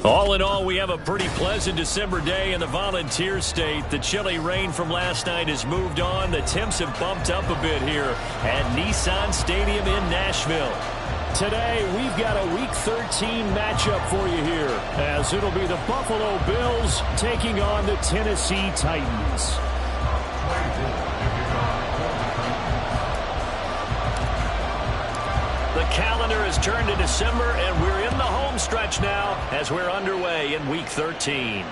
All in all, we have a pretty pleasant December day in the Volunteer State. The chilly rain from last night has moved on. The temps have bumped up a bit here at Nissan Stadium in Nashville. Today, we've got a Week 13 matchup for you here, as it'll be the Buffalo Bills taking on the Tennessee Titans. The calendar has turned to December, and we're in the home stretch now as we're underway in Week 13.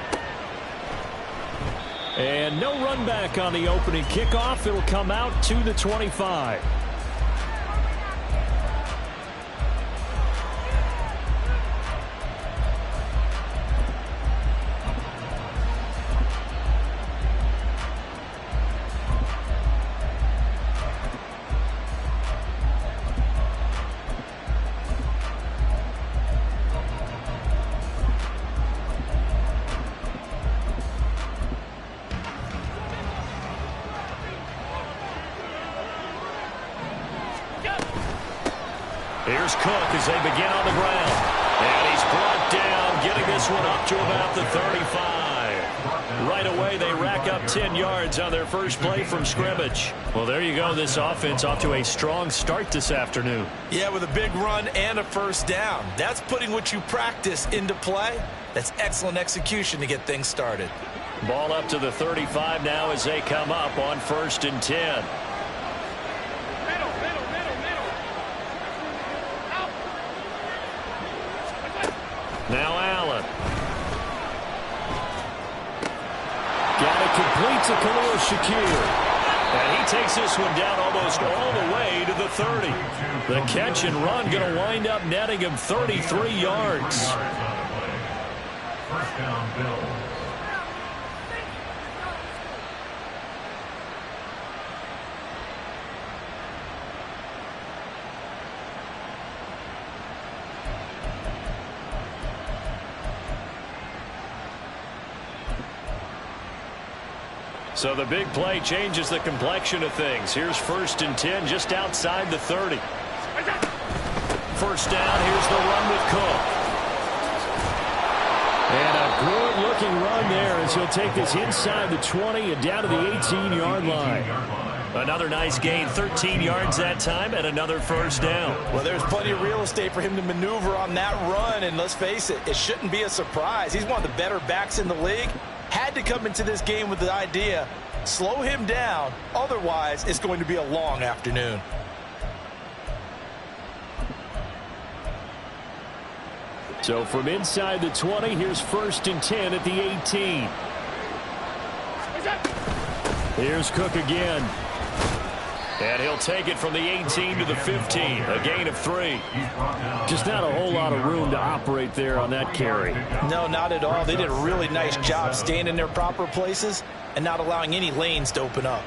And no run back on the opening kickoff. It'll come out to the 25. Here's Cook as they begin on the ground. And he's brought down, getting this one up to about the 35. Right away, they rack up 10 yards on their first play from scrimmage. Well, there you go. This offense off to a strong start this afternoon. Yeah, with a big run and a first down. That's putting what you practice into play. That's excellent execution to get things started. Ball up to the 35 now as they come up on 1st and 10. Now Allen. Got it complete to Khalil Shakir. And he takes this one down almost all the way to the 30. The catch and run going to wind up netting him 33 yards. First down, Bills. So the big play changes the complexion of things. Here's 1st and 10 just outside the 30. First down, here's the run with Cook. And a good-looking run there as he'll take this inside the 20 and down to the 18-yard line. Another nice gain, 13 yards that time, and another first down. Well, there's plenty of real estate for him to maneuver on that run, and let's face it, it shouldn't be a surprise. He's one of the better backs in the league. Had to come into this game with the idea, slow him down, otherwise it's going to be a long afternoon. So from inside the 20, here's 1st and 10 at the 18. Here's Cook again. And he'll take it from the 18 to the 15, a gain of 3. Just not a whole lot of room to operate there on that carry. No, not at all. They did a really nice job staying in their proper places and not allowing any lanes to open up.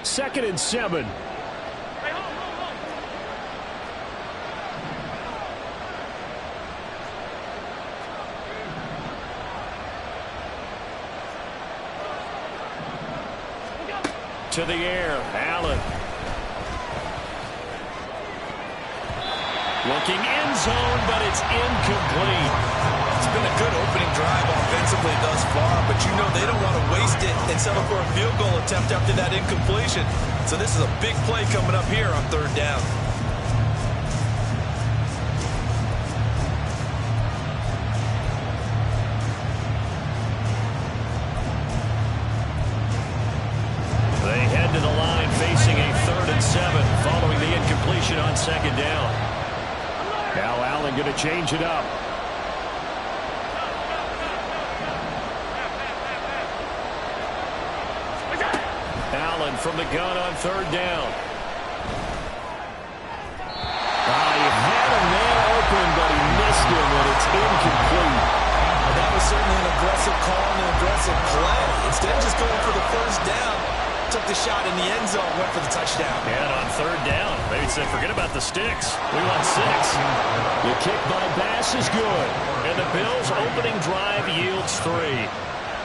Second and 7. To the air, Allen. Looking end zone, but it's incomplete. It's been a good opening drive offensively thus far, but you know they don't want to waste it and settle for a field goal attempt after that incompletion. So this is a big play coming up here on 3rd down. To the line facing a 3rd and 7 following the incompletion on 2nd down. Now Allen going to change it up. Allen from the gun on 3rd down. He had a man open, but he missed him, and it's incomplete. That was certainly an aggressive call and an aggressive play. Instead of just going for the first down, took the shot in the end zone, went for the touchdown. And on 3rd down, maybe said, forget about the sticks. We want 6. The kick by Bass is good. And the Bills' opening drive yields 3.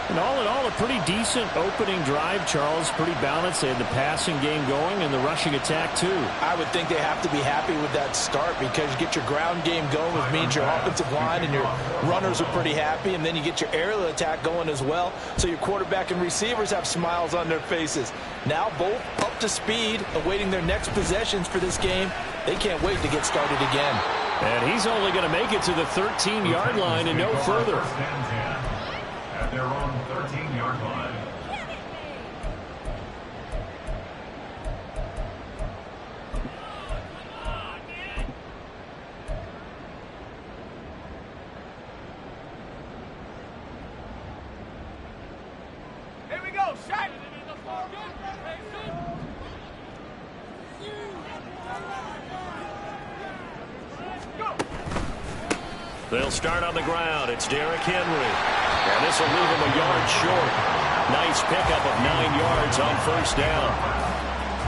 And all in all, a pretty decent opening drive, Charles. Pretty balanced. They had the passing game going and the rushing attack, too. I would think they have to be happy with that start because you get your ground game going, which means your offensive line and your runners are pretty happy, and then you get your aerial attack going as well, so your quarterback and receivers have smiles on their faces. Now both up to speed, awaiting their next possessions for this game. They can't wait to get started again. And he's only going to make it to the 13-yard line and no further. At their own 13-yard line. Here we go, shot. They'll start on the ground. It's Derrick Henry. And this will leave him a yard short. Nice pickup of 9 yards on first down.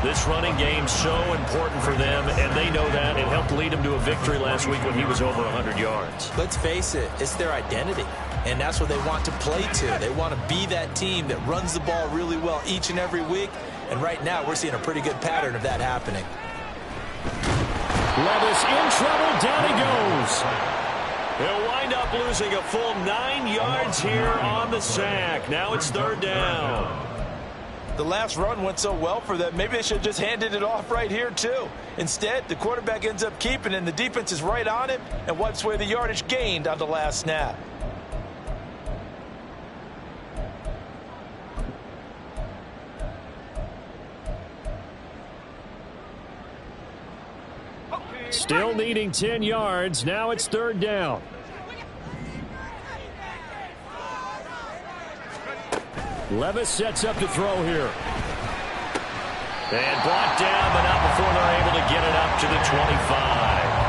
This running game's so important for them, and they know that. It helped lead him to a victory last week when he was over 100 yards. Let's face it, it's their identity, and that's what they want to play to. They want to be that team that runs the ball really well each and every week, and right now we're seeing a pretty good pattern of that happening. Levis in trouble. Down he goes. He'll wind up losing a full 9 yards here on the sack. Now it's third down. The last run went so well for them, maybe they should have just handed it off right here, too. Instead, the quarterback ends up keeping it, and the defense is right on him and wipes away the yardage gained on the last snap. Still needing 10 yards. Now it's third down. Levis sets up to throw here. And brought down, but not before they're able to get it up to the 25.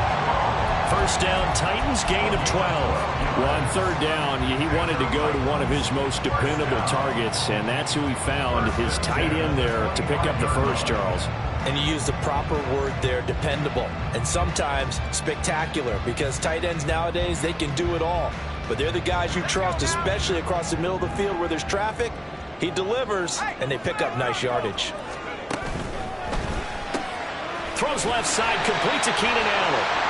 First down, Titans, gain of 12. Well, on third down, he wanted to go to one of his most dependable targets, and that's who he found, his tight end there, to pick up the first, Charles. And you use the proper word there, dependable, and sometimes spectacular, because tight ends nowadays, they can do it all. But they're the guys you trust, especially across the middle of the field where there's traffic. He delivers, and they pick up nice yardage. Throws left side, complete to Keenan Allen.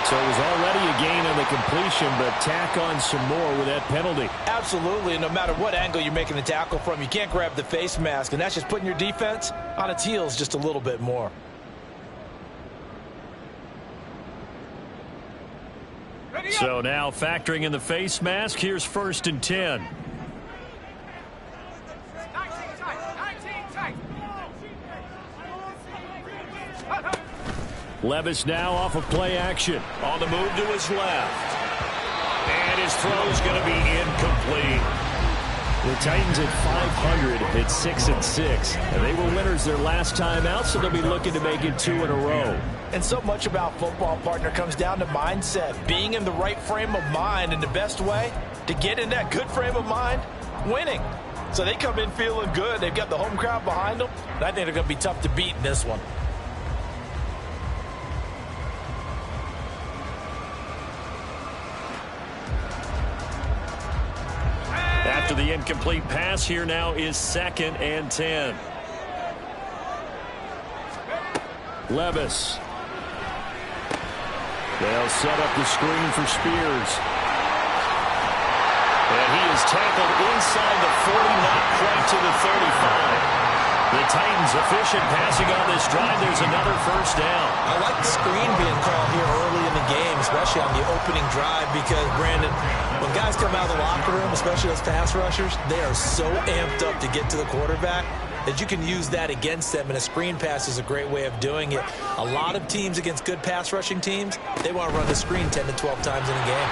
So it was already a gain on the completion, but tack on some more with that penalty. Absolutely, and no matter what angle you're making the tackle from, you can't grab the face mask, and that's just putting your defense on its heels just a little bit more. So now factoring in the face mask, here's 1st and 10. Levis now off of play action. On the move to his left. And his throw's going to be incomplete. The Titans at 500 at 6-6. And they were winners their last time out, so they'll be looking to make it 2 in a row. And so much about football, partner, comes down to mindset. Being in the right frame of mind, and the best way to get in that good frame of mind, winning. So they come in feeling good. They've got the home crowd behind them. And I think they're going to be tough to beat in this one. After the incomplete pass, here now is 2nd and 10. Levis. They'll set up the screen for Spears. And he is tackled inside the 40, not quite to the 35. The Titans efficient passing on this drive. There's another first down. I like the screen being called here early in the game, especially on the opening drive, because, Brandon, when guys come out of the locker room, especially those pass rushers, they are so amped up to get to the quarterback that you can use that against them, and a screen pass is a great way of doing it. A lot of teams against good pass rushing teams, they want to run the screen 10 to 12 times in a game.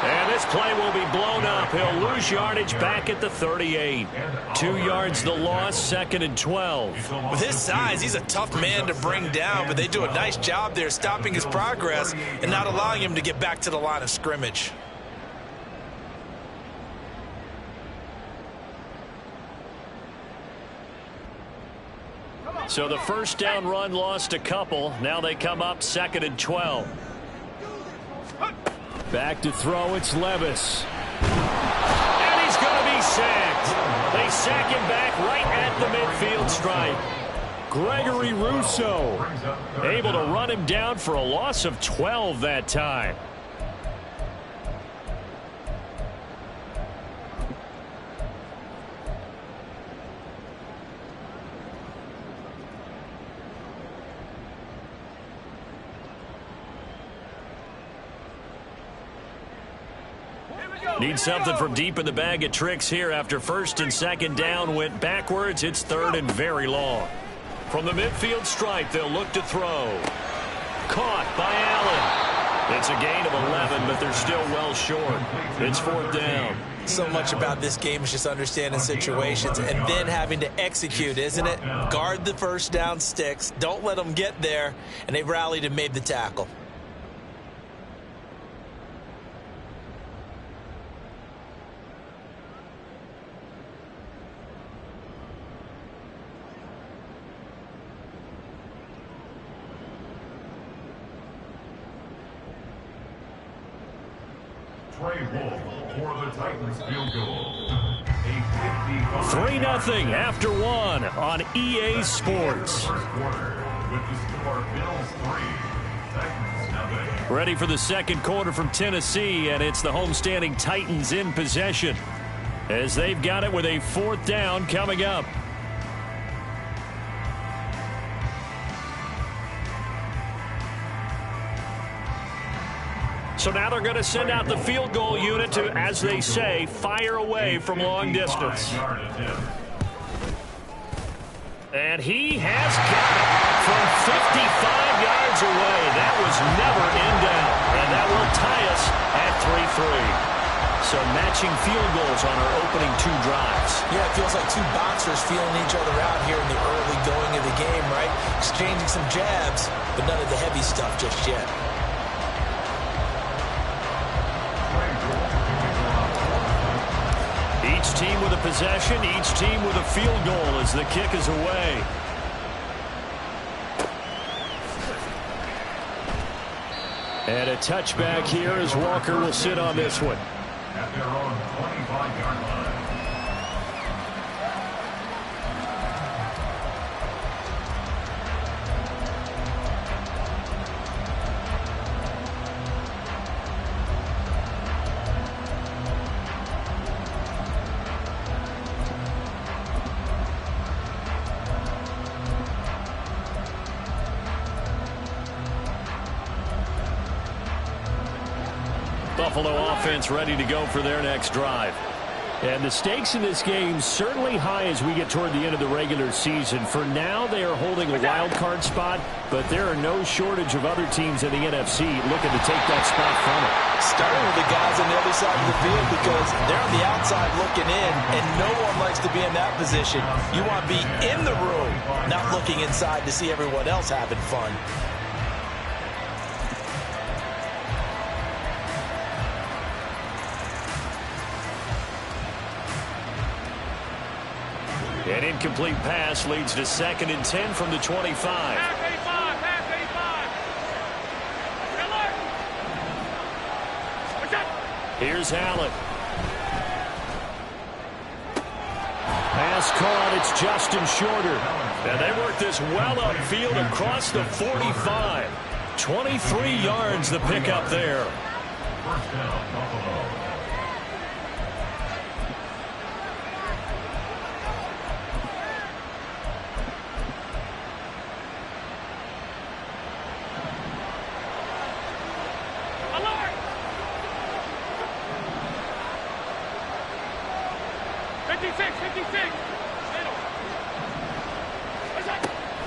And this play will be blown up. He'll lose yardage back at the 38. 2 yards the loss, 2nd and 12. With his size, he's a tough man to bring down, but they do a nice job there stopping his progress and not allowing him to get back to the line of scrimmage. So the first down run lost a couple. Now they come up 2nd and 12. Back to throw, it's Levis. sacked. They sack him back right at the midfield stripe. Gregory Rousseau able to run him down for a loss of 12 that time. Need something from deep in the bag of tricks here after first and second down went backwards. It's third and very long. From the midfield stripe, they'll look to throw. Caught by Allen. It's a gain of 11, but they're still well short. It's fourth down. So much about this game is just understanding situations and then having to execute, isn't it? Guard the first down sticks. Don't let them get there. And they rallied and made the tackle. For the Titans field goal. 3-0 after one on EA Sports. Ready for the second quarter from Tennessee, and it's the homestanding Titans in possession as they've got it with a fourth down coming up. So now they're going to send out the field goal unit to, as they say, fire away from long distance. And he has got it from 55 yards away. That was never in doubt. And that will tie us at 3-3. So matching field goals on our opening two drives. Yeah, it feels like two boxers feeling each other out here in the early going of the game, right? Exchanging some jabs, but none of the heavy stuff just yet. Each team with a possession, each team with a field goal as the kick is away. And a touchback here as Walker will sit on this one. At their own 25-yard line. Buffalo offense ready to go for their next drive. And the stakes in this game certainly high as we get toward the end of the regular season. For now, they are holding a wild card spot, but there are no shortage of other teams in the NFC looking to take that spot from it. Starting with the guys on the other side of the field because they're on the outside looking in, and no one likes to be in that position. You want to be in the room, not looking inside to see everyone else having fun. An incomplete pass leads to 2nd and 10 from the 25. Pass 85, pass 85. Here's Allen. Pass caught. It's Justin Shorter. And they work this well upfield across the 45. 23 yards the pickup there. First down, Buffalo.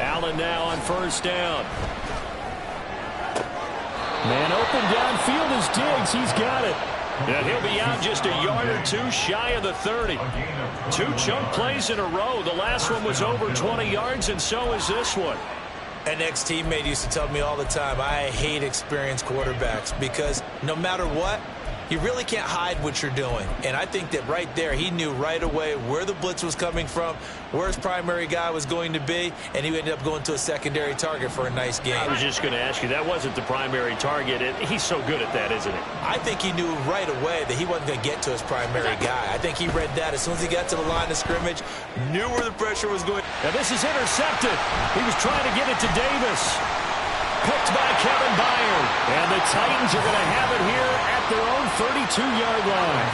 Allen now on first down. Man open downfield is Diggs. He's got it. And he'll be out just a yard or two shy of the 30. 2 chunk plays in a row. The last one was over 20 yards, and so is this one. An ex-teammate used to tell me all the time, I hate experienced quarterbacks because no matter what, You really can't hide what you're doing. And I think that right there, he knew right away where the blitz was coming from, where his primary guy was going to be, and he ended up going to a secondary target for a nice game. I was just going to ask you, that wasn't the primary target. He's so good at that, isn't he? I think he knew right away that he wasn't going to get to his primary guy. I think he read that as soon as he got to the line of scrimmage, knew where the pressure was going. Now this is intercepted. He was trying to get it to Davis. Picked by Kevin Byard. And the Titans are going to have it here at their own 32-yard line.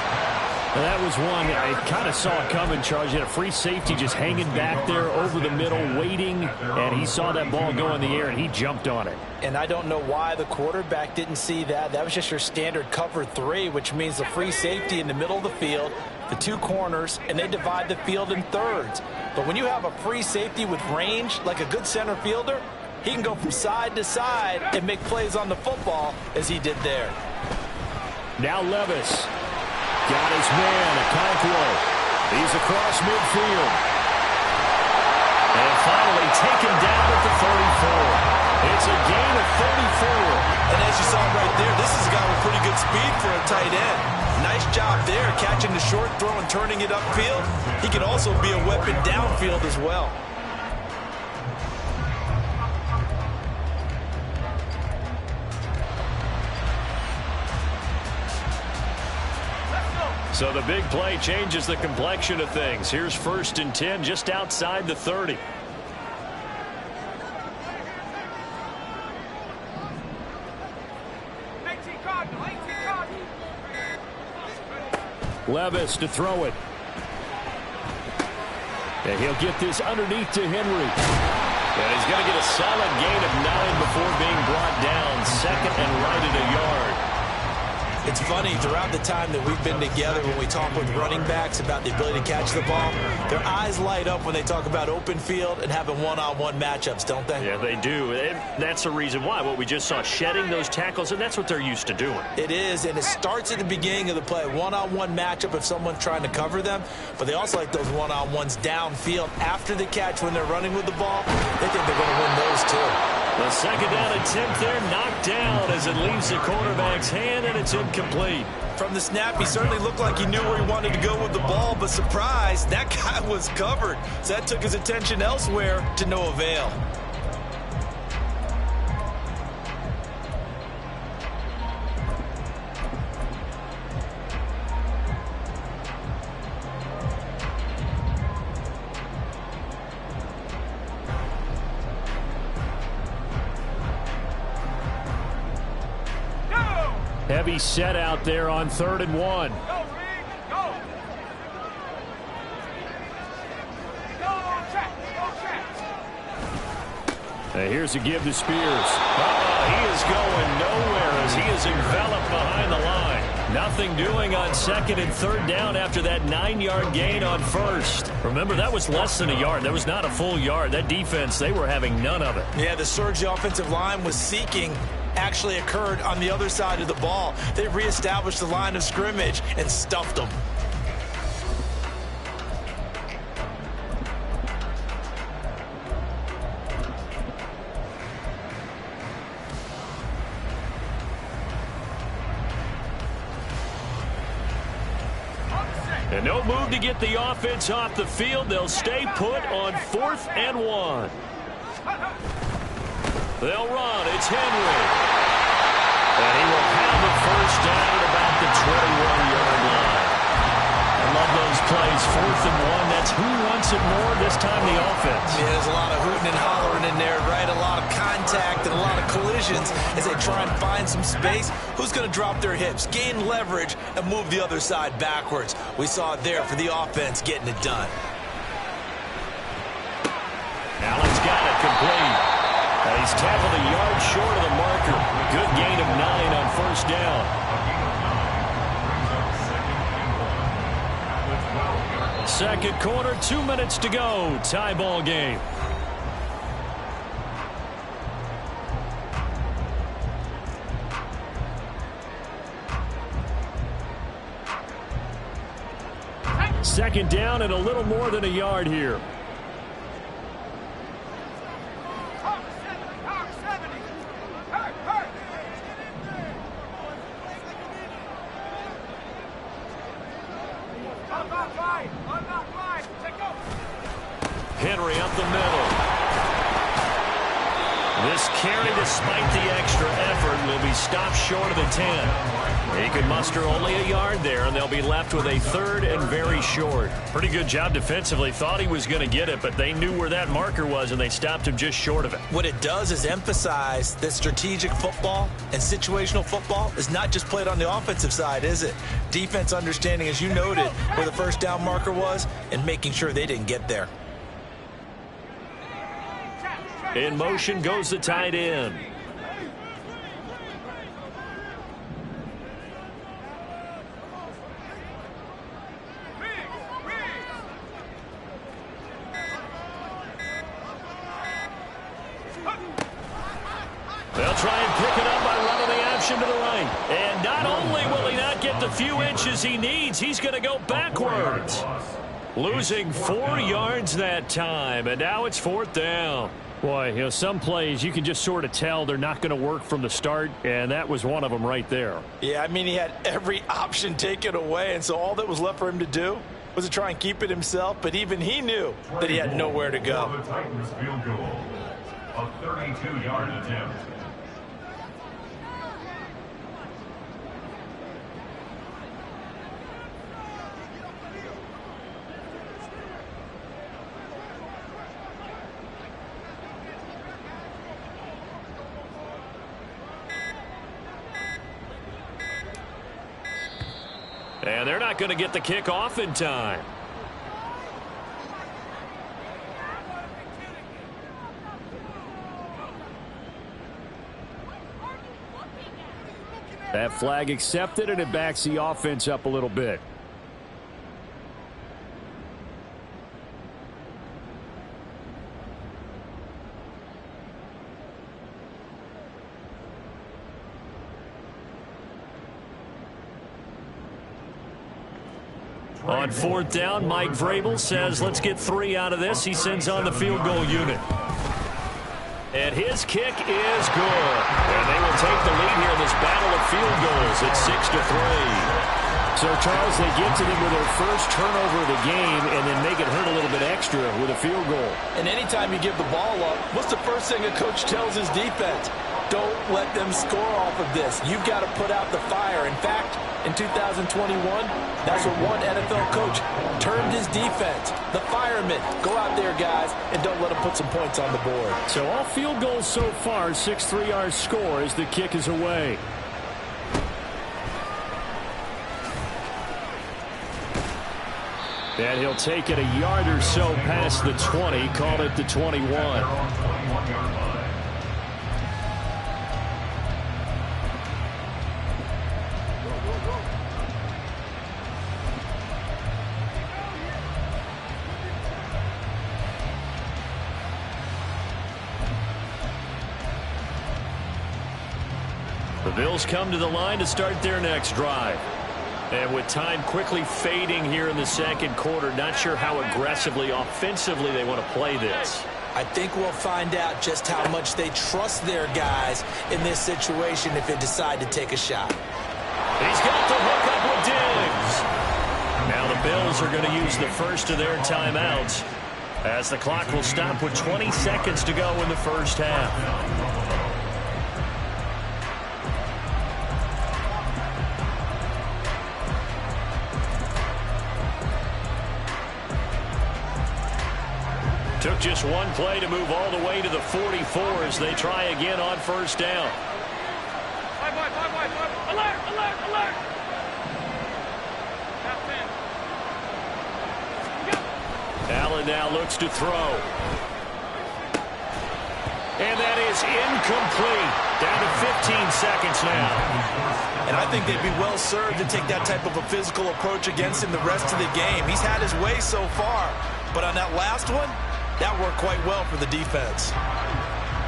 Now that was one I kind of saw it coming, Charles. You had a free safety just hanging back there over the middle, waiting, and he saw that ball go in the air, and he jumped on it. And I don't know why the quarterback didn't see that. That was just your standard cover 3, which means the free safety in the middle of the field, the 2 corners, and they divide the field in thirds. But when you have a free safety with range, like a good center fielder, he can go from side to side and make plays on the football as he did there. Now Levis. Got his man, Okonkwo. He's across midfield. And finally taken down at the 34. It's a gain of 34. And as you saw right there, this is a guy with pretty good speed for a tight end. Nice job there, catching the short throw and turning it upfield. He can also be a weapon downfield as well. So the big play changes the complexion of things. Here's 1st and 10 just outside the 30. Levis to throw it. And he'll get this underneath to Henry. And he's going to get a solid gain of 9 before being brought down. 2nd and right at a yard. It's funny, throughout the time that we've been together, when we talk with running backs about the ability to catch the ball, their eyes light up when they talk about open field and having one-on-one matchups, don't they? Yeah, they do. And that's the reason why. What we just saw, shedding those tackles, and that's what they're used to doing. It is, and it starts at the beginning of the play. One-on-one matchup if someone's trying to cover them, but they also like those one-on-ones downfield after the catch when they're running with the ball. They think they're going to win those too. The 2nd down attempt there knocked down as it leaves the quarterback's hand, and it's incomplete. From the snap, he certainly looked like he knew where he wanted to go with the ball, but surprise, that guy was covered. So that took his attention elsewhere to no avail. Heavy set out there on 3rd and 1. Go, Reed, go. Go, check. Here's a give to Spears. He is going nowhere as he is enveloped behind the line. Nothing doing on 2nd and 3rd down after that 9-yard gain on 1st. Remember, that was less than a yard. That was not a full yard. That defense, they were having none of it. Yeah, the surge the offensive line was seeking actually occurred on the other side of the ball. They reestablished the line of scrimmage and stuffed them. And no move to get the offense off the field. They'll stay put on 4th and 1. They'll run. It's Henry. And he will have a 1st down at about the 21-yard line. I love those plays. 4th and 1. That's who wants it more, this time the offense. Yeah, there's a lot of hooting and hollering in there, right? A lot of contact and a lot of collisions as they try and find some space. Who's going to drop their hips, gain leverage, and move the other side backwards? We saw it there for the offense getting it done. Allen's got it complete. He's tackled a yard short of the marker. Good gain of 9 on 1st down. 2nd quarter, 2 minutes to go. Tie ball game. Second down and a little more than a yard here. Henry up the middle. This carry, despite the extra effort, will be stopped short of the 10. He could muster only a yard there, and they'll be left with a 3rd and very short. Pretty good job defensively. Thought he was going to get it, but they knew where that marker was, and they stopped him just short of it. What it does is emphasize that strategic football and situational football is not just played on the offensive side, is it? Defense understanding, as you noted, where the first down marker was and making sure they didn't get there. In motion goes the tight end. They'll try and pick it up by running the option to the right. And not only will he not get the few inches he needs, he's going to go backwards. Losing 4 yards that time, and now it's 4th down. Boy, some plays you can just sort of tell they're not going to work from the start, and that was one of them right there. Yeah, I mean, he had every option taken away, and so all that was left for him to do was to try and keep it himself, but even he knew that he had nowhere to go. The Titans field goal. A 32-yard attempt. And they're not going to get the kick off in time. That flag accepted, and it backs the offense up a little bit. On 4th down, Mike Vrabel says, let's get 3 out of this. He sends on the field goal unit. And his kick is good. And they will take the lead here in this battle of field goals at 6-3. So, Charles, they get to them with their first turnover of the game and then make it hurt a little bit extra with a field goal. And anytime you give the ball up, what's the first thing a coach tells his defense? Don't let them score off of this. You've got to put out the fire. In fact, in 2021, that's what one NFL coach termed his defense. The firemen. Go out there, guys, and don't let them put some points on the board. So all field goals so far, 6-3 our score as the kick is away. And he'll take it a yard or so past the 20, call it the 21. The Bills come to the line to start their next drive. And with time quickly fading here in the second quarter, not sure how aggressively, offensively they want to play this. I think we'll find out just how much they trust their guys in this situation if they decide to take a shot. He's got the hook up with Diggs. Now the Bills are going to use the first of their timeouts as the clock will stop with 20 seconds to go in the first half. Took just one play to move all the way to the 44 as they try again on first down. Alert, alert, alert. Allen now looks to throw. And that is incomplete. Down to 15 seconds now. And I think they'd be well served to take that type of a physical approach against him the rest of the game. He's had his way so far, but on that last one, that worked quite well for the defense.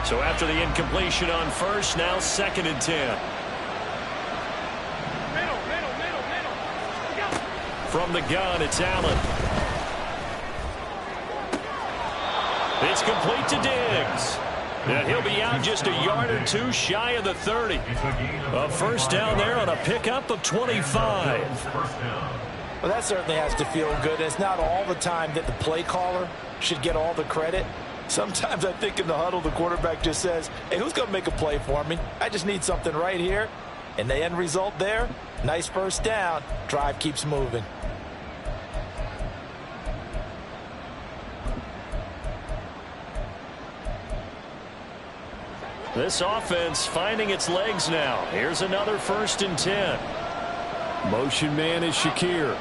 So after the incompletion on first, now 2nd and 10. From the gun, it's Allen. It's complete to Diggs. And he'll be out just a yard or two shy of the 30. A first down there on a pickup of 25. Well, that certainly has to feel good. It's not all the time that the play caller should get all the credit. Sometimes I think in the huddle, the quarterback just says, hey, who's going to make a play for me? I just need something right here. And the end result there, nice first down. Drive keeps moving. This offense finding its legs now. Here's another 1st and 10. Motion man is Shakir.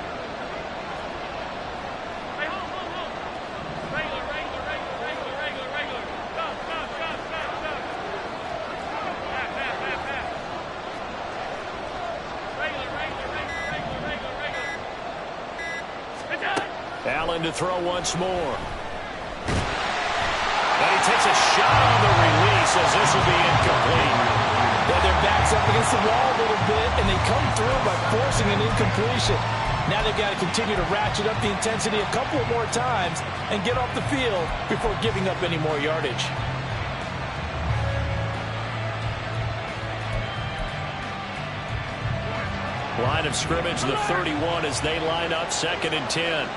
Allen to throw once more. And he takes a shot on the release as this will be incomplete. Yeah, their back's up against the wall a little bit, and they come through by forcing an incompletion. Now they've got to continue to ratchet up the intensity a couple more times and get off the field before giving up any more yardage. Line of scrimmage, the 31 as they line up 2nd and 10.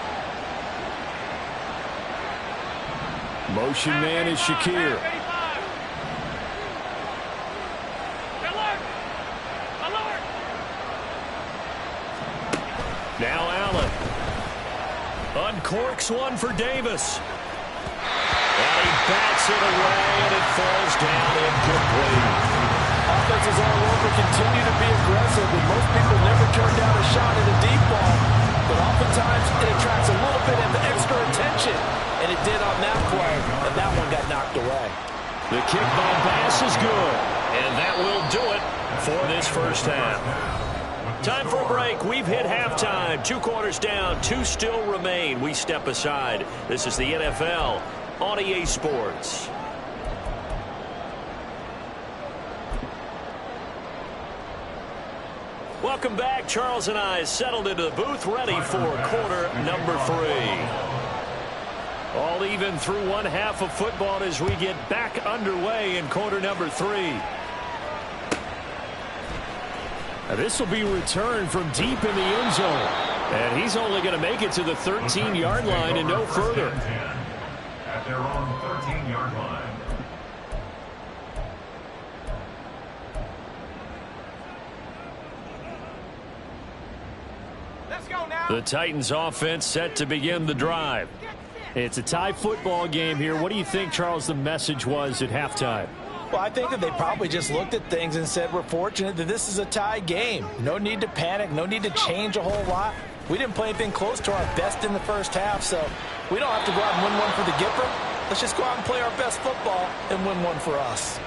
Motion man is Shakir. Now Allen. Uncorks one for Davis. And he bats it away, and it falls down incomplete. Offenses all over continue to be aggressive, and most people never turn down a shot at a deep ball. But oftentimes it attracts a little bit of extra attention, and it did on that play, and that one got knocked away. The kick by Bass is good, and that will do it for this first half. Time for a break. We've hit halftime. 2 quarters down, 2 still remain. We step aside. This is the NFL on EA Sports. Welcome back. Charles and I settled into the booth, ready for quarter number 3. All even through one half of football as we get back underway in quarter number 3. Now this will be returned from deep in the end zone. And he's only going to make it to the 13-yard line and no further. At their own 13-yard line. The Titans offense set to begin the drive. It's a tie football game here. What do you think, Charles, the message was at halftime? Well, I think that they probably just looked at things and said, we're fortunate that this is a tie game. No need to panic. No need to change a whole lot. We didn't play anything close to our best in the first half, so we don't have to go out and win one for the Gipper. Let's just go out and play our best football and win one for us.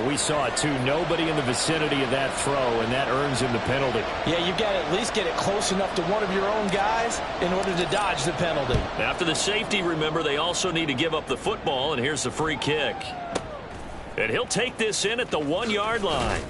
We saw it, too. Nobody in the vicinity of that throw, and that earns him the penalty. Yeah, you've got to at least get it close enough to one of your own guys in order to dodge the penalty. After the safety, remember, they also need to give up the football, and here's the free kick. And he'll take this in at the 1-yard line.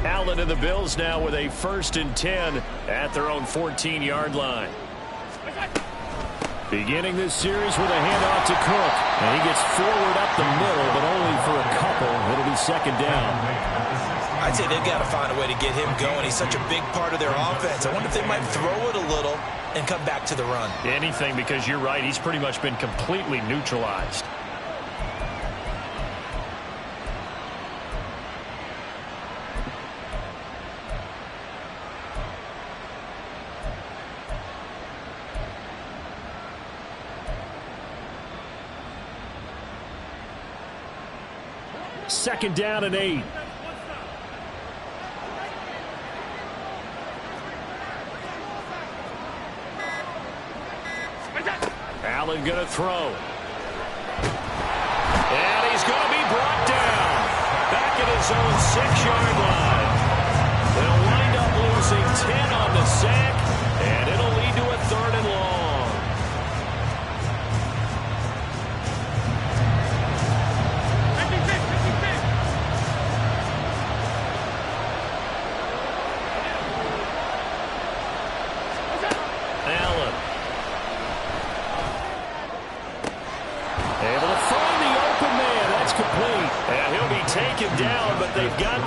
Allen and the Bills now with a 1st and 10 at their own 14-yard line. Beginning this series with a handoff to Cook. And he gets forward up the middle, but only for a couple. It'll be 2nd down. I'd say they've got to find a way to get him going. He's such a big part of their offense. I wonder if they might throw it a little and come back to the run. Anything, because you're right. He's pretty much been completely neutralized. Second down and 8. Allen going to throw. And he's going to be brought down. Back at his own 6-yard line. They'll wind up losing 10 on the sack, and it'll lead to a 3rd and long.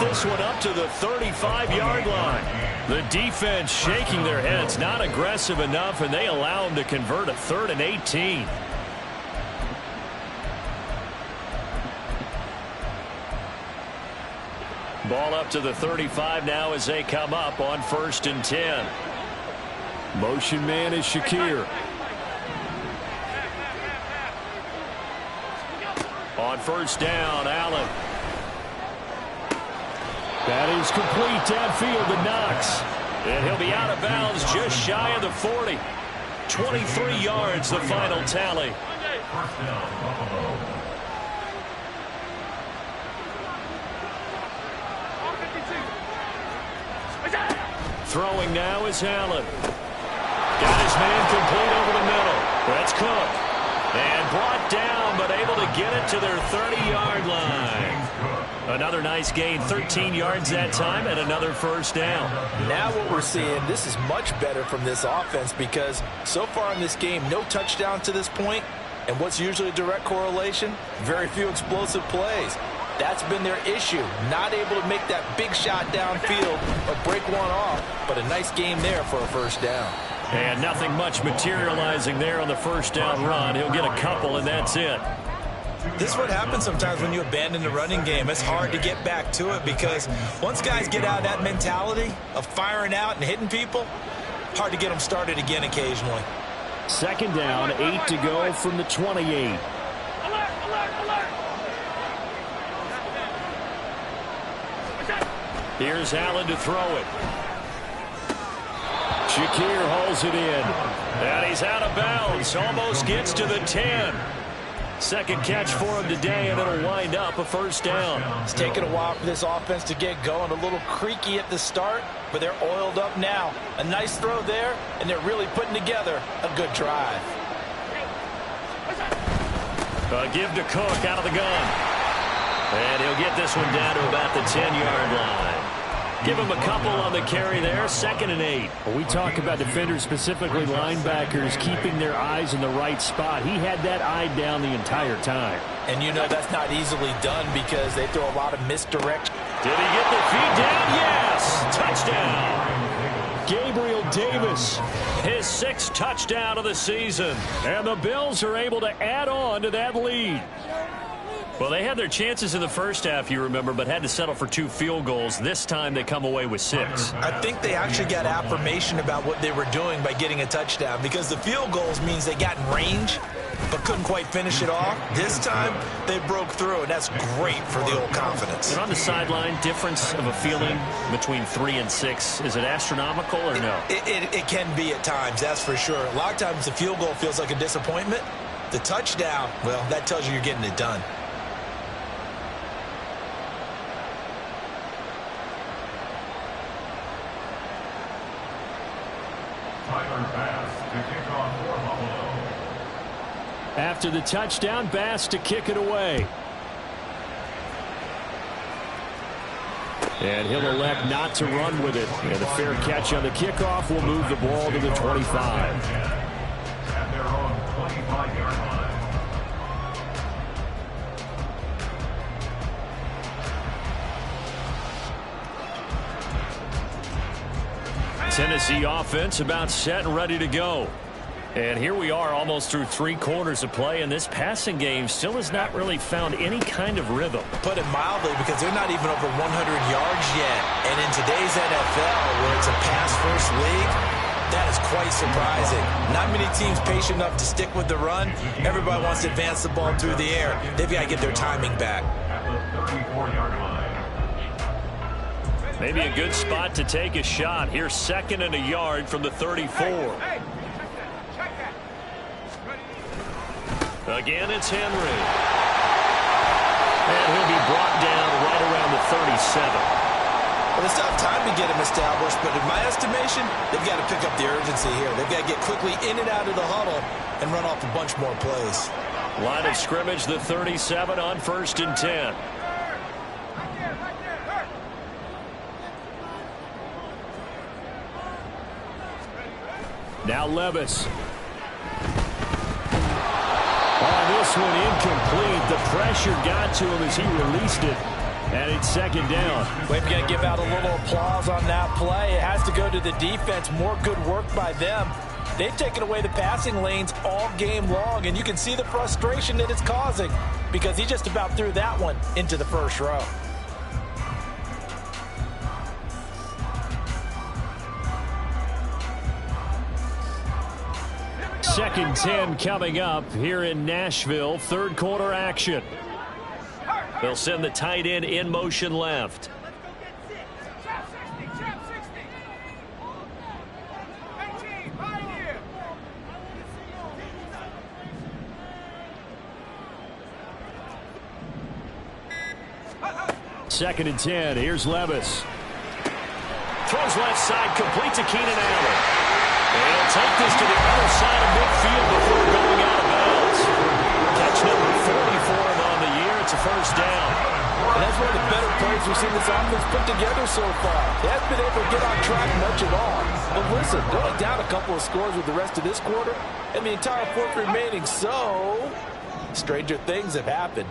this one up to the 35-yard line. The defense shaking their heads, not aggressive enough, and they allow them to convert a 3rd and 18. Ball up to the 35 now as they come up on 1st and 10. Motion man is Shakir. On 1st down, Allen. That is complete downfield to Knox. And he'll be out of bounds just shy of the 40. 23 yards, the final tally. First down, Buffalo. Throwing now is Allen. Got his man complete over the middle. That's Cook. And brought down, but able to get it to their 30-yard line. Another nice gain, 13 yards that time, and another 1st down. Now what we're seeing, this is much better from this offense because so far in this game, no touchdown to this point. And what's usually a direct correlation? Very few explosive plays. That's been their issue. Not able to make that big shot downfield or break one off, but a nice game there for a 1st down. And nothing much materializing there on the 1st down run. He'll get a couple, and that's it. This is what happens sometimes when you abandon the running game. It's hard to get back to it because once guys get out of that mentality of firing out and hitting people, hard to get them started again occasionally. 2nd down, 8 to go from the 28. Alert, alert, alert. Here's Allen to throw it. Shakir hauls it in. And he's out of bounds. Almost gets to the 10. 2nd catch for him today, and it'll wind up a 1st down. It's taken a while for this offense to get going. A little creaky at the start, but they're oiled up now. A nice throw there, and they're really putting together a good drive. Give to Cook out of the gun. And he'll get this one down to about the 10-yard line. Give him a couple on the carry there, 2nd and 8. Well, we talk about defenders, specifically linebackers, keeping their eyes in the right spot. He had that eye down the entire time. And you know that's not easily done because they throw a lot of misdirection. Did he get the feed down? Yes! Touchdown! Gabriel Davis, his 6th touchdown of the season. And the Bills are able to add on to that lead. Well, they had their chances in the 1st half, you remember, but had to settle for 2 field goals. This time they come away with 6. I think they actually got affirmation about what they were doing by getting a touchdown because the field goals means they got in range but couldn't quite finish it off. This time they broke through, and that's great for the old confidence. And on the sideline, difference of a feeling between 3 and 6, is it astronomical or no? It can be at times, that's for sure. A lot of times the field goal feels like a disappointment. The touchdown, well, that tells you you're getting it done. After the touchdown, Bass to kick it away. And he'll elect not to run with it. And a fair catch on the kickoff will move the ball to the 25. At their own 25-yard line. Tennessee offense about set and ready to go. And here we are almost through 3 quarters of play, and this passing game still has not really found any kind of rhythm. Put it mildly, because they're not even over 100 yards yet. And in today's NFL, where it's a pass-first league, that is quite surprising. Not many teams patient enough to stick with the run. Everybody wants to advance the ball through the air. They've got to get their timing back. At the 34-yard line. Maybe a good spot to take a shot. Here's 2nd and a yard from the 34. Again, it's Henry. And he'll be brought down right around the 37. Well, they still have time to get him established, but in my estimation, they've got to pick up the urgency here. They've got to get quickly in and out of the huddle and run off a bunch more plays. Line of scrimmage, the 37 on 1st and 10. Now Levis. On this one, incomplete. The pressure got to him as he released it. And it's second down. We're going to give out a little applause on that play. It has to go to the defense. More good work by them. They've taken away the passing lanes all game long, and you can see the frustration that it's causing because he just about threw that one into the first row. Second 10 coming up here in Nashville. Third quarter action. They'll send the tight end in motion left. Second and 10. Here's Levis. Throws left side, complete to Keenan Allen. And he'll take this to the other side of midfield before going out of bounds. Catch number 40 for him on the year. It's a first down. And that's one of the better plays we've seen this offense put together so far. They haven't been able to get on track much at all. But listen, they're only down a couple of scores with the rest of this quarter and the entire fourth remaining. So, stranger things have happened.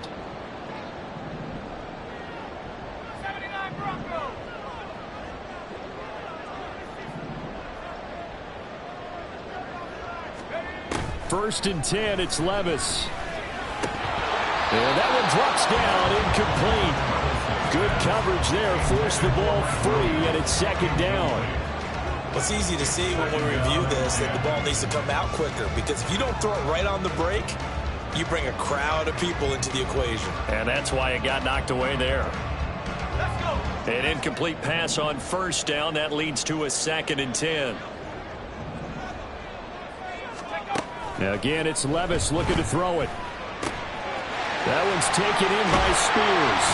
First and 10, it's Levis. And that one drops down, incomplete. Good coverage there, forced the ball free, and it's second down. Well, it's easy to see when we review this that the ball needs to come out quicker, because if you don't throw it right on the break, you bring a crowd of people into the equation. And that's why it got knocked away there. Let's go. An incomplete pass on first down. That leads to a second and 10. Now again, it's Levis looking to throw it. That one's taken in by Spears.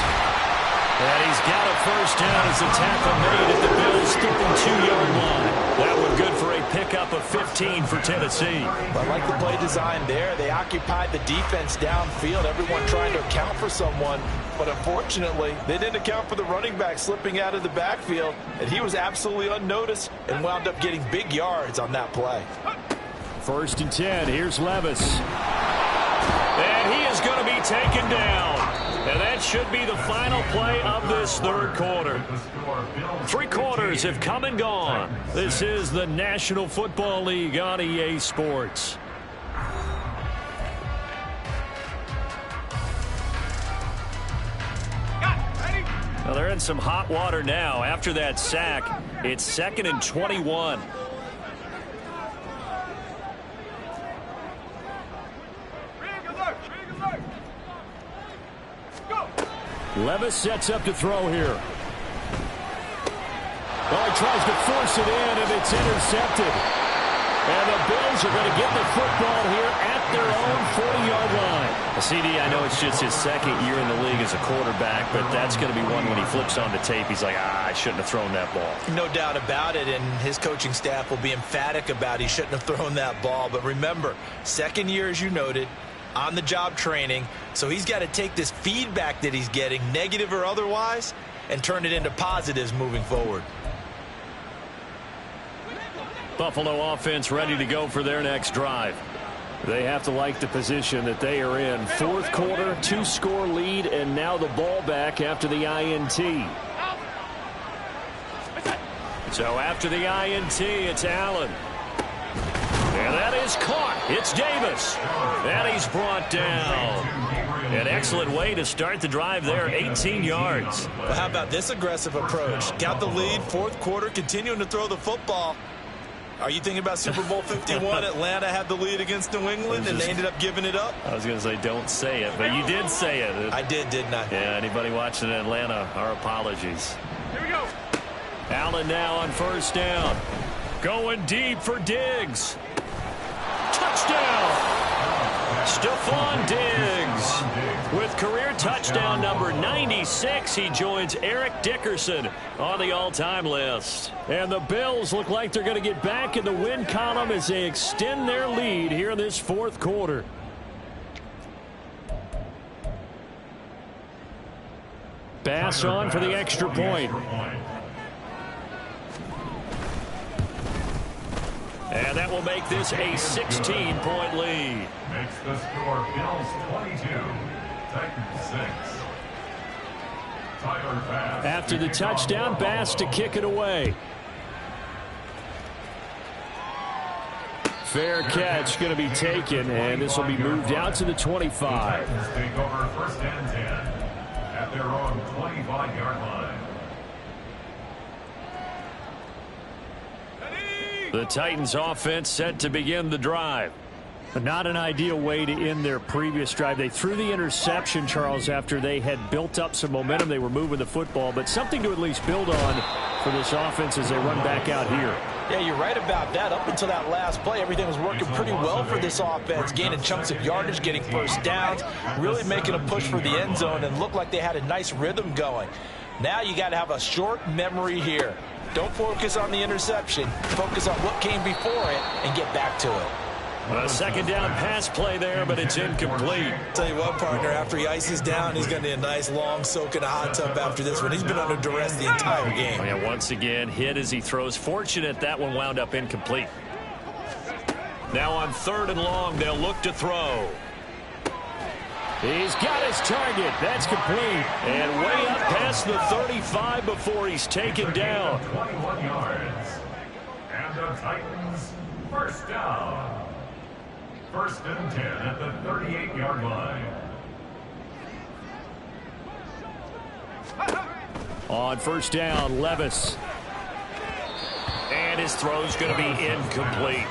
And he's got a first down as a tackle made at the Bills' 32-yard line. That one good for a pickup of 15 for Tennessee. I like the play design there. They occupied the defense downfield, everyone trying to account for someone. But unfortunately, they didn't account for the running back slipping out of the backfield. And he was absolutely unnoticed and wound up getting big yards on that play. First and 10. Here's Levis. And he is going to be taken down. And that should be the final play of this third quarter. 3 quarters have come and gone. This is the National Football League on EA Sports. Well, they're in some hot water now. After that sack, it's second and 21. Levis sets up to throw here. Oh, he tries to force it in, and it's intercepted. And the Bills are going to get the football here at their own 40-yard line. CD, I know it's just his second year in the league as a quarterback, but that's going to be one when he flips on the tape. He's like, I shouldn't have thrown that ball. No doubt about it, and his coaching staff will be emphatic about he shouldn't have thrown that ball. But remember, second year, as you noted, on-the-job training, so he's got to take this feedback that he's getting, negative or otherwise, and turn it into positives moving forward. Buffalo offense ready to go for their next drive. They have to like the position that they are in. Fourth quarter, 2-score lead, and now the ball back after the INT. So after the INT, it's Allen. And that is caught. It's Davis. And he's brought down. An excellent way to start the drive there, 18 yards. Well, how about this aggressive approach? Got the lead, fourth quarter, continuing to throw the football. Are you thinking about Super Bowl 51? Atlanta had the lead against New England, and they ended up giving it up? I was going to say don't say it, but you did say it. I did, didn't I? Yeah, anybody watching in Atlanta, our apologies. Here we go. Allen now on first down. Going deep for Diggs. Touchdown! Stephon Diggs with career touchdown number 96. He joins Eric Dickerson on the all-time list. And the Bills look like they're going to get back in the win column as they extend their lead here in this fourth quarter. Pass on for the extra point. And that will make this a 16-point lead. Makes the score Bills 22, Titans 6. After the touchdown, Bass to kick it away. Fair catch going to be taken, and this will be moved out to the 25. Take over 1st and 10 at their own 25-yard line. The Titans offense set to begin the drive. Not an ideal way to end their previous drive. They threw the interception, Charles, after they had built up some momentum. They were moving the football, but something to at least build on for this offense as they run back out here. Yeah, you're right about that. Up until that last play, everything was working pretty well for this offense, gaining chunks of yardage, getting first downs, really making a push for the end zone, and looked like they had a nice rhythm going. Now you got to have a short memory here. Don't focus on the interception. Focus on what came before it and get back to it. A second down pass play there, but it's incomplete. Tell you what, partner, after he ices down, he's going to need a nice long soak in a hot tub after this one. He's been under duress the entire game. And once again, hit as he throws. Fortunate that one wound up incomplete. Now on 3rd and long, they'll look to throw. He's got his target. That's complete. And way up past the 35 before he's taken down. 21 yards. And the Titans, 1st down. 1st and 10 at the 38-yard line. On 1st down, Levis. And his throw's going to be incomplete.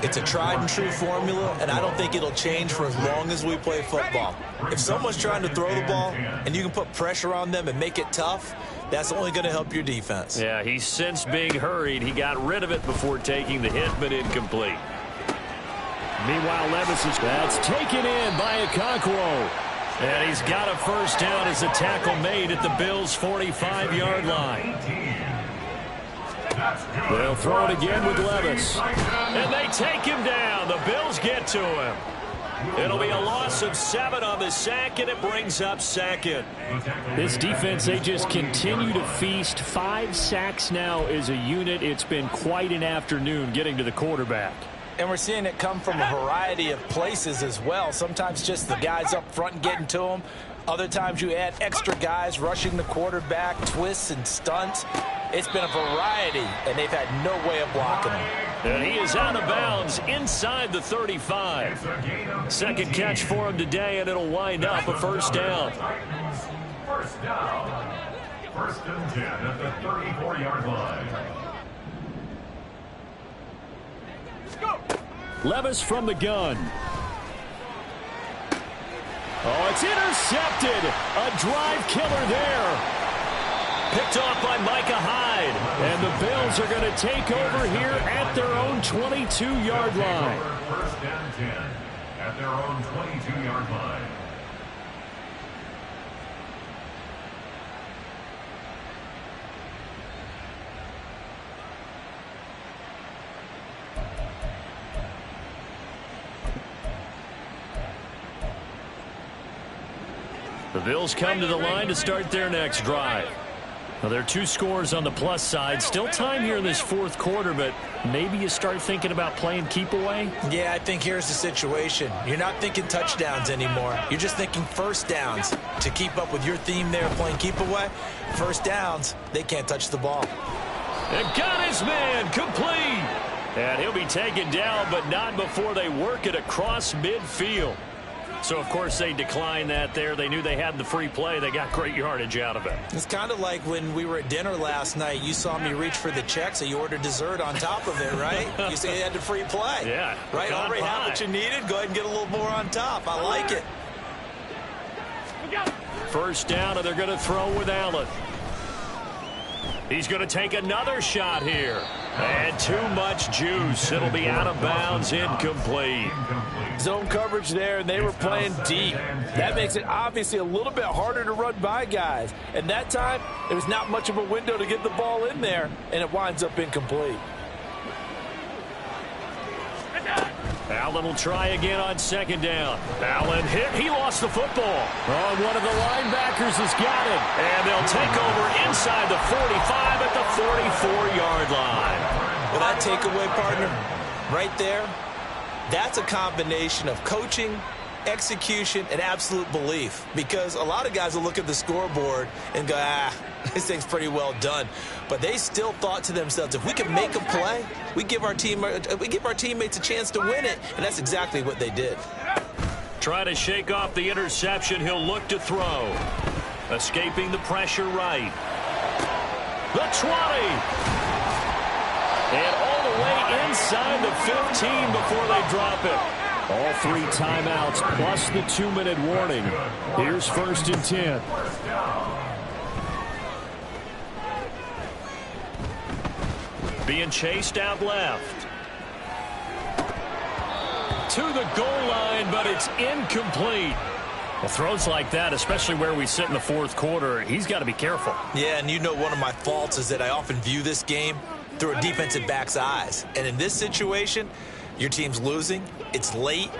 It's a tried and true formula, and I don't think it'll change for as long as we play football. If someone's trying to throw the ball and you can put pressure on them and make it tough, that's only going to help your defense. Yeah, he's since being hurried. He got rid of it before taking the hit, but incomplete. Meanwhile, Levis is that's taken in by Okonkwo. And he's got a first down as a tackle made at the Bills' 45-yard line. They'll throw it again with Levis. And they take him down. The Bills get to him. It'll be a loss of 7 on the sack, and it brings up 2nd. This defense, they just continue to feast. 5 sacks now as a unit. It's been quite an afternoon getting to the quarterback. And we're seeing it come from a variety of places as well. Sometimes just the guys up front getting to them. Other times you add extra guys rushing the quarterback, twists and stunts. It's been a variety, and they've had no way of blocking him. And he is out of bounds inside the 35. 2nd catch for him today, and it'll wind up a first down. 1st down. 1st and 10 at the 34-yard line. Levis from the gun. Oh, it's intercepted. A drive killer there. Picked off by Micah Hyde. And the Bills are going to take over here at their own 22-yard line. 1st and 10 at their own 22-yard line. The Bills come to the line to start their next drive. Now, there are 2 scores on the plus side. Still time here in this 4th quarter, but maybe you start thinking about playing keep away? Yeah, I think here's the situation. You're not thinking touchdowns anymore. You're just thinking first downs. To keep up with your theme there, playing keep away, first downs, they can't touch the ball. And got his man complete. And he'll be taken down, but not before they work it across midfield. So, of course, they declined that there. They knew they had the free play. They got great yardage out of it. It's kind of like when we were at dinner last night. You saw me reach for the check, so you ordered dessert on top of it, right? You said you had the free play. Yeah. Right? Already had what you needed. Go ahead and get a little more on top. I like it. First down, and they're going to throw with Allen. He's going to take another shot here. And too much juice. It'll be out of bounds, incomplete. Zone coverage there, and they were playing deep. That makes it obviously a little bit harder to run by guys. And that time, there was not much of a window to get the ball in there, and it winds up incomplete. Allen will try again on 2nd down. Allen hit. He lost the football. Oh, one of the linebackers has got it. And they'll take over inside the 45 at the 44-yard line. Well, that takeaway, partner, right there, that's a combination of coaching execution, and absolute belief. Because a lot of guys will look at the scoreboard and go, this thing's pretty well done. But they still thought to themselves, if we can make a play, we give our teammates a chance to win it. And that's exactly what they did. Try to shake off the interception. He'll look to throw. Escaping the pressure right. The 20. And all the way inside the 15 before they drop it. All 3 timeouts plus the 2-minute warning. Here's 1st and 10. Being chased out left. To the goal line, but it's incomplete. Well, throws like that, especially where we sit in the 4th quarter, he's got to be careful. Yeah, and you know one of my faults is that I often view this game through a defensive back's eyes. And in this situation, your team's losing, it's late,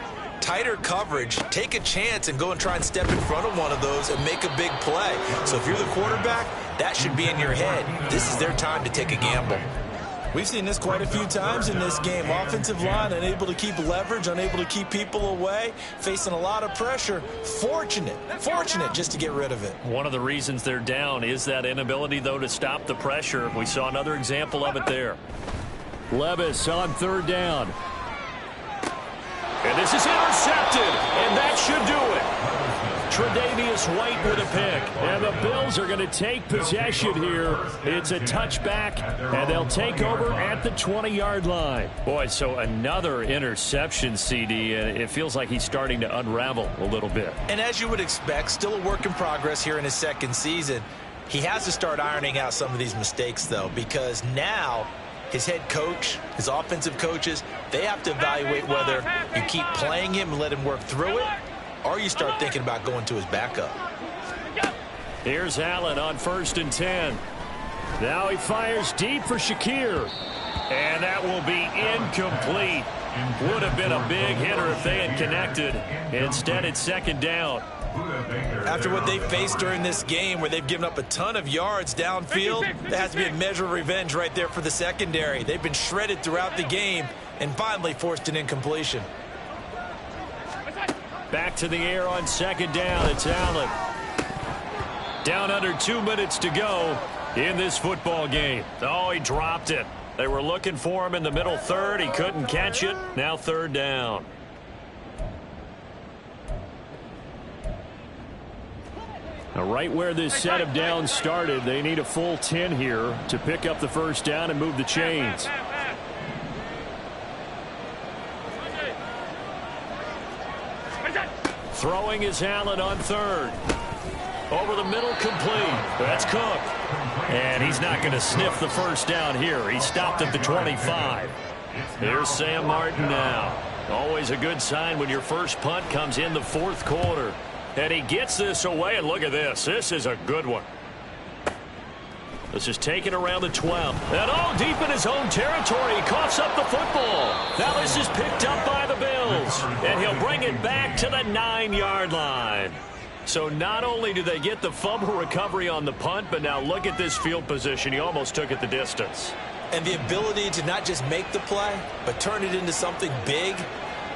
tighter coverage, take a chance and go and try and step in front of one of those and make a big play. So if you're the quarterback, that should be in your head. This is their time to take a gamble. We've seen this quite a few times in this game. Offensive line unable to keep leverage, unable to keep people away, facing a lot of pressure. Fortunate just to get rid of it. One of the reasons they're down is that inability, though, to stop the pressure. We saw another example of it there. Levis on 3rd down. And this is intercepted, and that should do it. Tre'Davious White with a pick. And the Bills are going to take possession here. It's a touchback, and they'll take over at the 20-yard line. Boy, so another interception, CD, and it feels like he's starting to unravel a little bit. And as you would expect, still a work in progress here in his 2nd season. He has to start ironing out some of these mistakes, though, because now his head coach, his offensive coaches, they have to evaluate whether you keep playing him and let him work through it, or you start thinking about going to his backup. Here's Allen on 1st and 10. Now he fires deep for Shakir. And that will be incomplete. Would have been a big hitter if they had connected. Instead, it's 2nd down. After what they faced during this game where they've given up a ton of yards downfield, there has to be a measure of revenge right there for the secondary. They've been shredded throughout the game and finally forced an incompletion. Back to the air on 2nd down. It's Allen. Down under 2 minutes to go in this football game. Oh, he dropped it. They were looking for him in the middle 3rd. He couldn't catch it. Now 3rd down. Now, right where this set of downs started, they need a full 10 here to pick up the 1st down and move the chains. Throwing is Allen on 3rd. Over the middle, complete. That's Cook. And he's not going to sniff the 1st down here. He stopped at the 25. Here's Sam Martin now. Always a good sign when your first punt comes in the 4th quarter. And he gets this away, and look at this. This is a good one. This is taken around the 12. And all deep in his own territory. He coughs up the football. Now this is picked up by the Bills. And he'll bring it back to the 9-yard line. So not only do they get the fumble recovery on the punt, but now look at this field position. He almost took it the distance. And the ability to not just make the play, but turn it into something big,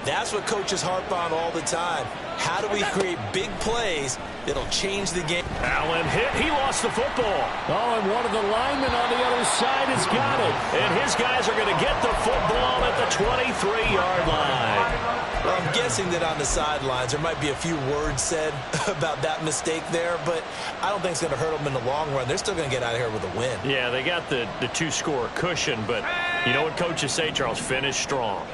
that's what coaches harp on all the time. How do we create big plays that'll change the game? Allen hit. He lost the football. Oh, and one of the linemen on the other side has got it. And his guys are going to get the football at the 23-yard line. Well, I'm guessing that on the sidelines there might be a few words said about that mistake there, but I don't think it's going to hurt them in the long run. They're still going to get out of here with a win. Yeah, they got the 2-score cushion, but you know what coaches say, Charles? Finish strong.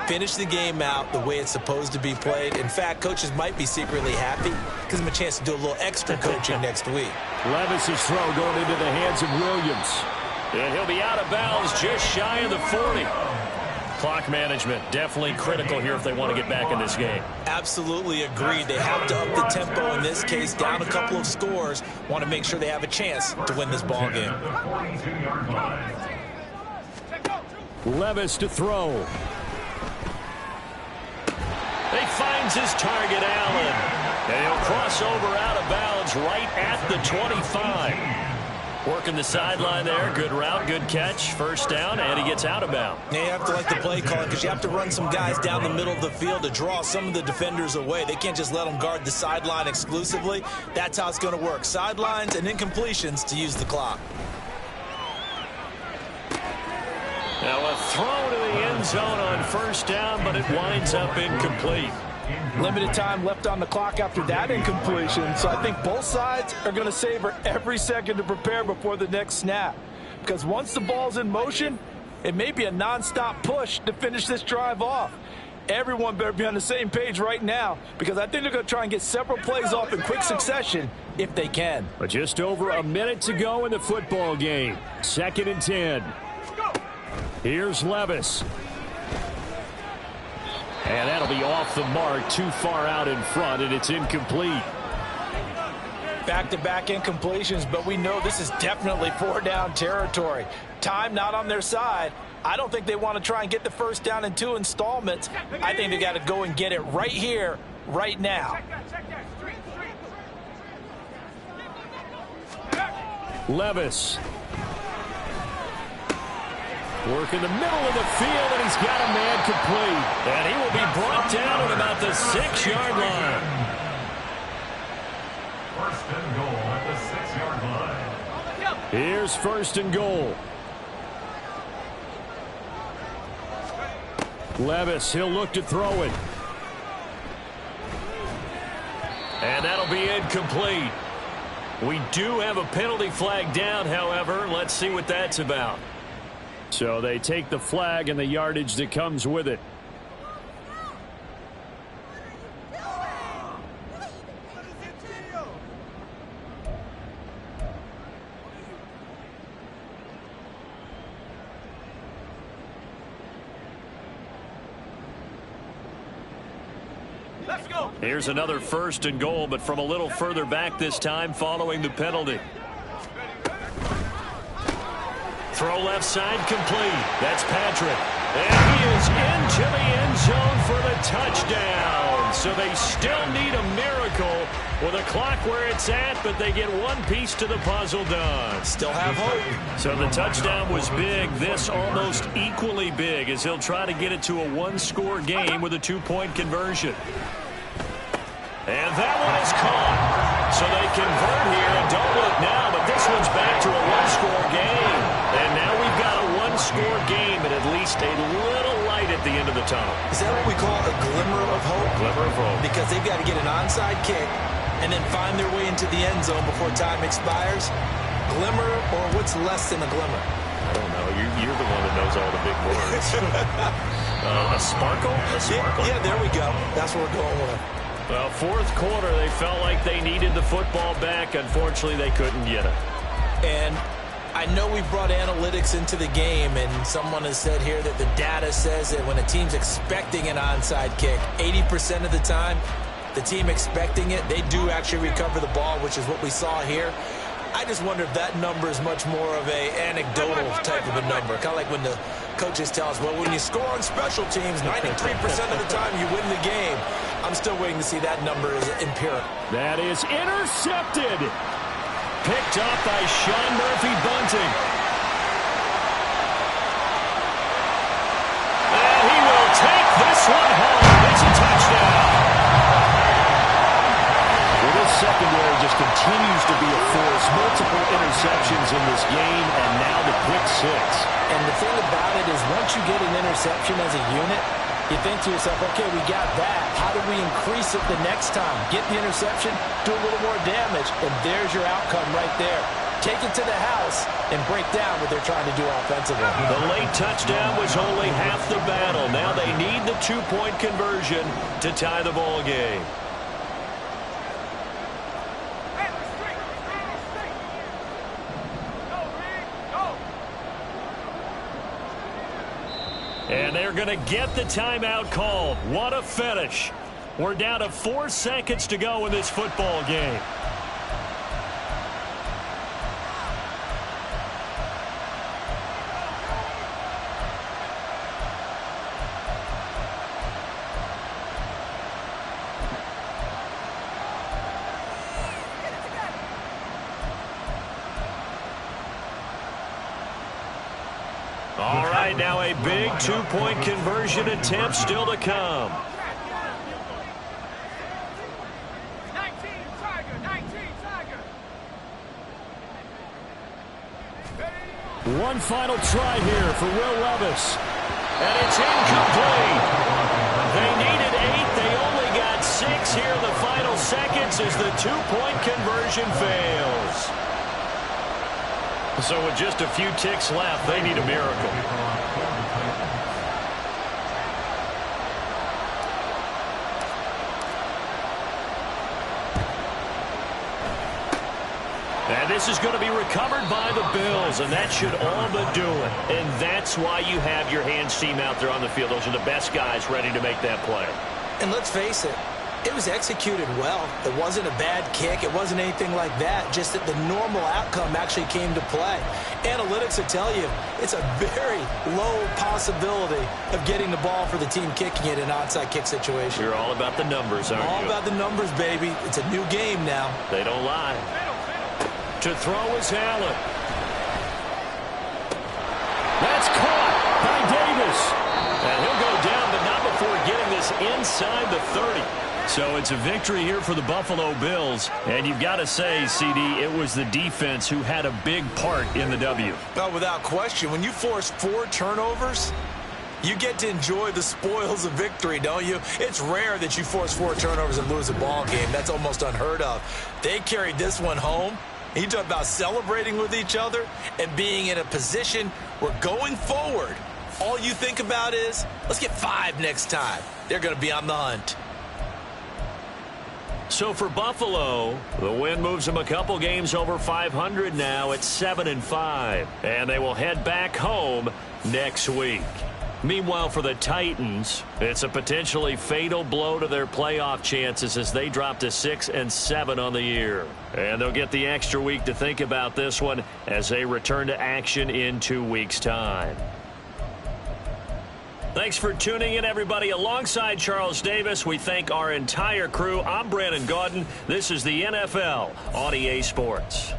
Finish the game out the way it's supposed to be played. In fact, coaches might be secretly happy. Gives them a chance to do a little extra coaching next week. Levis's throw going into the hands of Williams. And he'll be out of bounds just shy of the 40. Clock management definitely critical here if they want to get back in this game. Absolutely agreed. They have to up the tempo in this case, down a couple of scores. Want to make sure they have a chance to win this ball game. Levis to throw. He finds his target, Allen. And he'll cross over out of bounds right at the 25. Working the sideline there. Good route, good catch. First down, and he gets out of bounds. Yeah, you have to like the play calling because you have to run some guys down the middle of the field to draw some of the defenders away. They can't just let them guard the sideline exclusively. That's how it's going to work. Sidelines and incompletions to use the clock. Now a throw to the end zone on first down, but it winds up incomplete. Limited time left on the clock after that incompletion, so I think both sides are going to savor every second to prepare before the next snap. Because once the ball's in motion, it may be a nonstop push to finish this drive off. Everyone better be on the same page right now because I think they're going to try and get several plays off in quick succession if they can. But just over a minute to go in the football game. 2nd and 10. Here's Levis. And that'll be off the mark, too far out in front, and it's incomplete. Back-to-back incompletions, but we know this is definitely 4-down territory. Time not on their side. I don't think they want to try and get the first down in 2 installments. I think they got to go and get it right here, right now. Levis. Work in the middle of the field, and he's got a man complete. And he will be brought down at about the 6-yard line. First and goal at the 6-yard line. Here's first and goal. Levis, he'll look to throw it. And that'll be incomplete. We do have a penalty flag down, however. Let's see what that's about. So they take the flag and the yardage that comes with it. Let's go. Here's another first and goal, but from a little further back this time following the penalty. Throw left side complete. That's Patrick. And he is into the end zone for the touchdown. So they still need a miracle with a clock where it's at, but they get one piece to the puzzle done. Still have hope. So the touchdown was big. This almost equally big as he'll try to get it to a one-score game with a 2-point conversion. And that one is caught. So they convert here and don't look now, but this one's back to a one-score game. And now we've got a one-score game and at least a little light at the end of the tunnel. Is that what we call a glimmer of hope? Glimmer of hope. Because they've got to get an onside kick and then find their way into the end zone before time expires. Glimmer or what's less than a glimmer? I don't know. You're the one that knows all the big words. A sparkle? A sparkle. Yeah, there we go. That's what we're going with. Well, fourth quarter, they felt like they needed the football back. Unfortunately, they couldn't get it. And I know we brought analytics into the game, and someone has said here that the data says that when a team's expecting an onside kick, 80% of the time, the team expecting it, they do actually recover the ball, which is what we saw here. I just wonder if that number is much more of a anecdotal type of a number. Kind of like when the coaches tell us, well, when you score on special teams, 93% of the time you win the game. I'm still waiting to see that number is empirical. That is intercepted. Picked up by Sean Murphy-Bunting. And he will take this one home. It's a touchdown. Well, this secondary just continues to be a force. Multiple interceptions in this game, and now the pick six. And the thing about it is once you get an interception as a unit, you think to yourself, okay, we got that. How do we increase it the next time? Get the interception, do a little more damage, and there's your outcome right there. Take it to the house and break down what they're trying to do offensively. The late touchdown was only half the battle. Now they need the 2-point conversion to tie the ball game. And they're going to get the timeout called. What a finish. We're down to 4 seconds to go in this football game. All right, now a big two-point conversion attempt still to come. 19, Tiger, 19, Tiger. One final try here for Will Levis. And it's incomplete. They needed 8. They only got 6 here in the final seconds as the two-point conversion fails. So with just a few ticks left, they need a miracle. And this is going to be recovered by the Bills, and that should all but do it. And that's why you have your hands team out there on the field. Those are the best guys ready to make that play. And let's face it, it was executed well. It wasn't a bad kick. It wasn't anything like that. Just that the normal outcome actually came to play. Analytics will tell you it's a very low possibility of getting the ball for the team kicking it in an onside kick situation. You're all about the numbers, aren't you? All about the numbers, baby. It's a new game now. They don't lie. To throw is Allen. That's caught by Davis. And he'll go down, but not before getting this inside the 30. So it's a victory here for the Buffalo Bills. And you've got to say, CD, it was the defense who had a big part in the W. Well, without question, when you force 4 turnovers, you get to enjoy the spoils of victory, don't you? It's rare that you force 4 turnovers and lose a ball game. That's almost unheard of. They carried this one home. You talk about celebrating with each other and being in a position where going forward, all you think about is, let's get 5 next time. They're going to be on the hunt. So for Buffalo, the win moves them a couple games over 500 now at 7-5. And they will head back home next week. Meanwhile, for the Titans, it's a potentially fatal blow to their playoff chances as they drop to 6-7 on the year. And they'll get the extra week to think about this one as they return to action in 2 weeks' time. Thanks for tuning in, everybody. Alongside Charles Davis, we thank our entire crew. I'm Brandon Gaudin. This is the NFL on EA Sports.